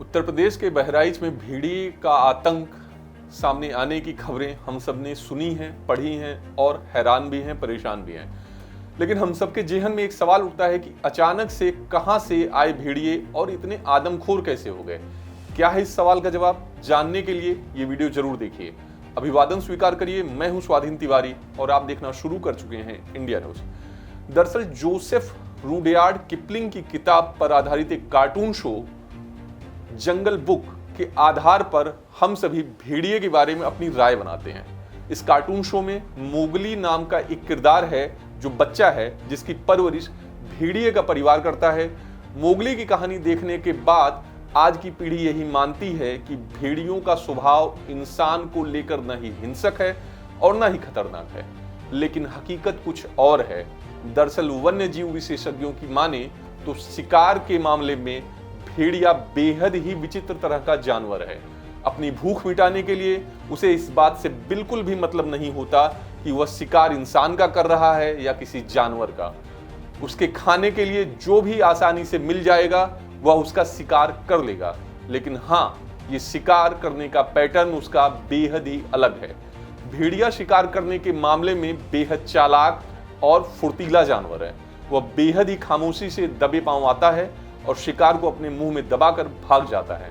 उत्तर प्रदेश के बहराइच में भेड़िए का आतंक सामने आने की खबरें हम सब ने सुनी हैं, पढ़ी हैं और हैरान भी हैं, परेशान भी हैं। लेकिन हम सबके जेहन में एक सवाल उठता है कि अचानक से कहां से आए भेड़िए और इतने आदमखोर कैसे हो गए। क्या है इस सवाल का जवाब? जानने के लिए ये वीडियो जरूर देखिए। अभिवादन स्वीकार करिए, मैं हूं स्वाधीन तिवारी और आप देखना शुरू कर चुके हैं इंडिया न्यूज। दरअसल जोसेफ रुडयार्ड किपलिंग की किताब पर आधारित एक कार्टून शो जंगल बुक के आधार पर हम सभी भेड़िए के बारे में अपनी राय बनाते हैं। इस कार्टून शो में मोगली नाम का एक किरदार है जो बच्चा है जिसकी परवरिश भेड़िए का परिवार करता है। मोगली की कहानी देखने के बाद आज की पीढ़ी यही मानती है कि भेड़ियों का स्वभाव इंसान को लेकर न ही हिंसक है और न ही खतरनाक है, लेकिन हकीकत कुछ और है। दरअसल वन्य जीव विशेषज्ञों की माने तो शिकार के मामले में भेड़िया बेहद ही विचित्र तरह का जानवर है। अपनी भूख मिटाने के लिए उसे इस बात से बिल्कुल भी मतलब नहीं होता कि वह शिकार इंसान का कर रहा है या किसी जानवर का। उसके खाने के लिए जो भी आसानी से मिल जाएगा वह उसका शिकार कर लेगा। लेकिन हाँ, ये शिकार करने का पैटर्न उसका बेहद ही अलग है। भेड़िया शिकार करने के मामले में बेहद चालाक और फुर्तीला जानवर है। वह बेहद ही खामोशी से दबे पांव आता है और शिकार को अपने मुंह में दबाकर भाग जाता है।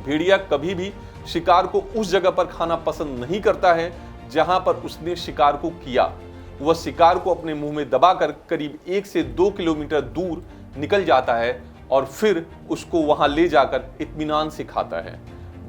भेड़िया कभी भी शिकार को उस जगह पर खाना पसंद नहीं करता है जहां पर उसने शिकार को किया। वह शिकार को अपने मुंह में दबाकर करीब 1 से 2 किलोमीटर दूर निकल जाता है और फिर उसको वहां ले जाकर इत्मीनान से खाता है।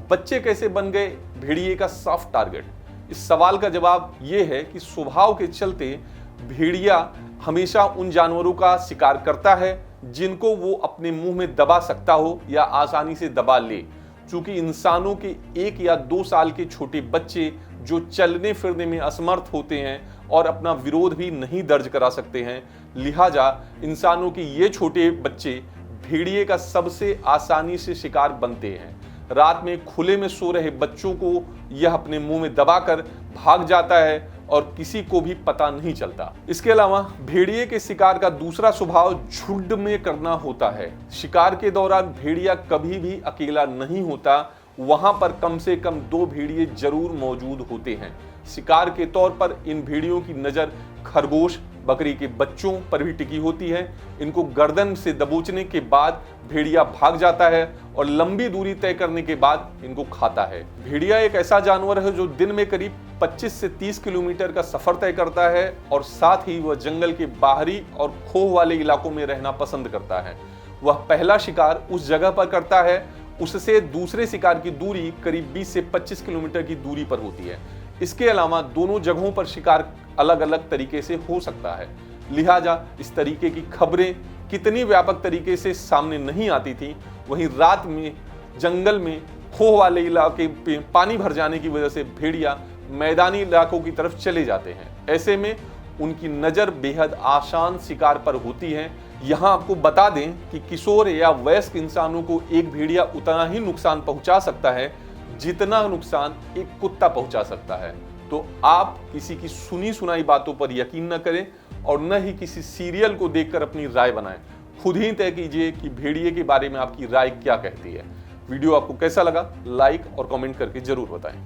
बच्चे कैसे बन गए भेड़िए का सॉफ्ट टारगेट? इस सवाल का जवाब यह है कि स्वभाव के चलते भेड़िया हमेशा उन जानवरों का शिकार करता है जिनको वो अपने मुंह में दबा सकता हो या आसानी से दबा ले। चूंकि इंसानों के 1 या 2 साल के छोटे बच्चे जो चलने फिरने में असमर्थ होते हैं और अपना विरोध भी नहीं दर्ज करा सकते हैं, लिहाजा इंसानों के ये छोटे बच्चे भेड़िए का सबसे आसानी से शिकार बनते हैं। रात में खुले में सो रहे बच्चों को यह अपने मुंह में दबाकर भाग जाता है और किसी को भी पता नहीं चलता। इसके अलावा भेड़िए के शिकार का दूसरा स्वभाव झुंड में करना होता है। शिकार के दौरान भेड़िया कभी भी अकेला नहीं होता, वहां पर कम से कम 2 भेड़िए जरूर मौजूद होते हैं। शिकार के तौर पर इन भेड़ियों की नजर खरगोश, बकरी के बच्चों पर भी टिकी होती है। इनको गर्दन से दबोचने के बाद भेड़िया भाग जाता है और लंबी दूरी तय करने के बाद इनको खाता है। भेड़िया एक ऐसा जानवर है जो दिन में करीब 25 से 30 किलोमीटर का सफर तय करता है और साथ ही वह जंगल के बाहरी और खोह वाले इलाकों में रहना पसंद करता है। वह पहला शिकार उस जगह पर करता है, उससे दूसरे शिकार की दूरी करीब 20 से 25 किलोमीटर की दूरी पर होती है। इसके अलावा दोनों जगहों पर शिकार अलग अलग तरीके से हो सकता है, लिहाजा इस तरीके की खबरें कितनी व्यापक तरीके से सामने नहीं आती थी। वहीं रात में जंगल में खोह वाले इलाके पे पानी भर जाने की वजह से भेड़िया मैदानी इलाकों की तरफ चले जाते हैं। ऐसे में उनकी नज़र बेहद आसान शिकार पर होती है। यहाँ आपको बता दें कि किशोर या वयस्क इंसानों को एक भेड़िया उतना ही नुकसान पहुंचा सकता है जितना नुकसान एक कुत्ता पहुंचा सकता है। तो आप किसी की सुनी सुनाई बातों पर यकीन न करें और न ही किसी सीरियल को देखकर अपनी राय बनाएं। खुद ही तय कीजिए कि भेड़िए के बारे में आपकी राय क्या कहती है। वीडियो आपको कैसा लगा? लाइक और कमेंट करके जरूर बताएं।